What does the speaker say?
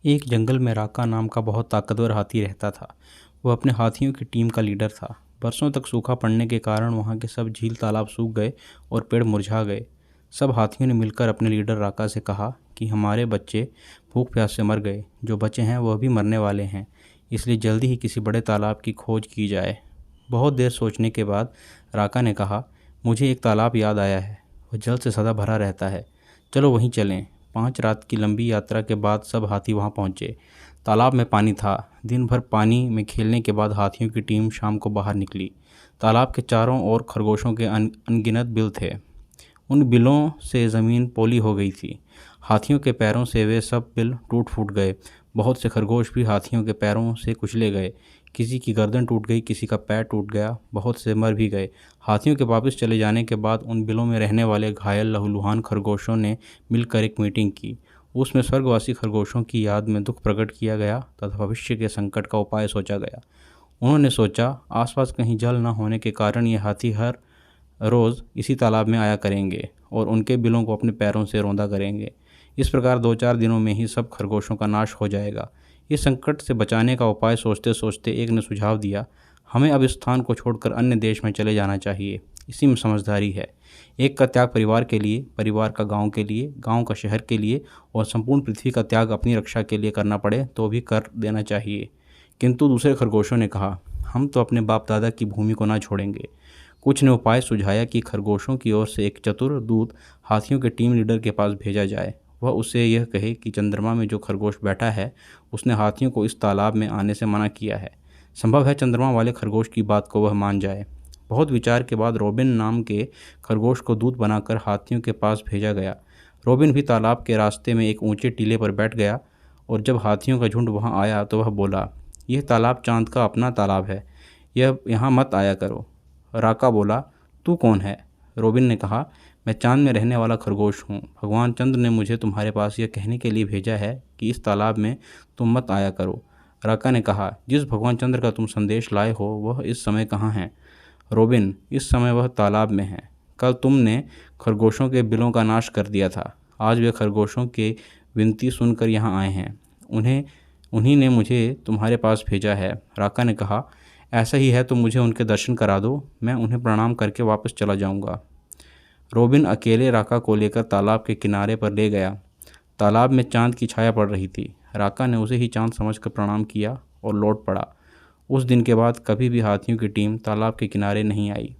एक जंगल में राका नाम का बहुत ताकतवर हाथी रहता था। वह अपने हाथियों की टीम का लीडर था। बरसों तक सूखा पड़ने के कारण वहाँ के सब झील तालाब सूख गए और पेड़ मुरझा गए। सब हाथियों ने मिलकर अपने लीडर राका से कहा कि हमारे बच्चे भूख प्यास से मर गए, जो बचे हैं वह भी मरने वाले हैं, इसलिए जल्दी ही किसी बड़े तालाब की खोज की जाए। बहुत देर सोचने के बाद राका ने कहा, मुझे एक तालाब याद आया है। वह जल से सदा भरा रहता है, चलो वहीं चलें। 5 रात की लंबी यात्रा के बाद सब हाथी वहां पहुंचे। तालाब में पानी था। दिन भर पानी में खेलने के बाद हाथियों की टीम शाम को बाहर निकली। तालाब के चारों ओर खरगोशों के अनगिनत बिल थे। उन बिलों से ज़मीन पोली हो गई थी। हाथियों के पैरों से वे सब बिल टूट फूट गए। बहुत से खरगोश भी हाथियों के पैरों से कुचले गए। किसी की गर्दन टूट गई, किसी का पैर टूट गया, बहुत से मर भी गए। हाथियों के वापस चले जाने के बाद उन बिलों में रहने वाले घायल लहूलुहान खरगोशों ने मिलकर एक मीटिंग की। उसमें स्वर्गवासी खरगोशों की याद में दुख प्रकट किया गया तथा भविष्य के संकट का उपाय सोचा गया। उन्होंने सोचा, आसपास कहीं जल न होने के कारण ये हाथी हर रोज़ इसी तालाब में आया करेंगे और उनके बिलों को अपने पैरों से रौंदा करेंगे। इस प्रकार 2-4 दिनों में ही सब खरगोशों का नाश हो जाएगा। इस संकट से बचाने का उपाय सोचते सोचते एक ने सुझाव दिया, हमें अब इस स्थान को छोड़कर अन्य देश में चले जाना चाहिए। इसी में समझदारी है। एक का त्याग परिवार के लिए, परिवार का गांव के लिए, गांव का शहर के लिए और संपूर्ण पृथ्वी का त्याग अपनी रक्षा के लिए करना पड़े तो भी कर देना चाहिए। किंतु दूसरे खरगोशों ने कहा, हम तो अपने बाप दादा की भूमि को ना छोड़ेंगे। कुछ ने उपाय सुझाया कि खरगोशों की ओर से एक चतुर दूत हाथियों के टीम लीडर के पास भेजा जाए। वह उससे यह कहे कि चंद्रमा में जो खरगोश बैठा है उसने हाथियों को इस तालाब में आने से मना किया है। संभव है चंद्रमा वाले खरगोश की बात को वह मान जाए। बहुत विचार के बाद रॉबिन नाम के खरगोश को दूत बनाकर हाथियों के पास भेजा गया। रॉबिन भी तालाब के रास्ते में एक ऊंचे टीले पर बैठ गया और जब हाथियों का झुंड वहां आया तो वह बोला, यह तालाब चांद का अपना तालाब है, यह यहाँ मत आया करो। राका बोला, तू कौन है? रॉबिन ने कहा, मैं चांद में रहने वाला खरगोश हूँ। भगवान चंद्र ने मुझे तुम्हारे पास यह कहने के लिए भेजा है कि इस तालाब में तुम मत आया करो। राका ने कहा, जिस भगवान चंद्र का तुम संदेश लाए हो वह इस समय कहाँ है? रॉबिन, इस समय वह तालाब में है। कल तुमने खरगोशों के बिलों का नाश कर दिया था। आज वे खरगोशों की विनती सुनकर यहाँ आए हैं। उन्हीं ने मुझे तुम्हारे पास भेजा है। राका ने कहा, ऐसा ही है तो मुझे उनके दर्शन करा दो, मैं उन्हें प्रणाम करके वापस चला जाऊंगा। रॉबिन अकेले राका को लेकर तालाब के किनारे पर ले गया। तालाब में चांद की छाया पड़ रही थी। राका ने उसे ही चांद समझकर प्रणाम किया और लौट पड़ा। उस दिन के बाद कभी भी हाथियों की टीम तालाब के किनारे नहीं आई।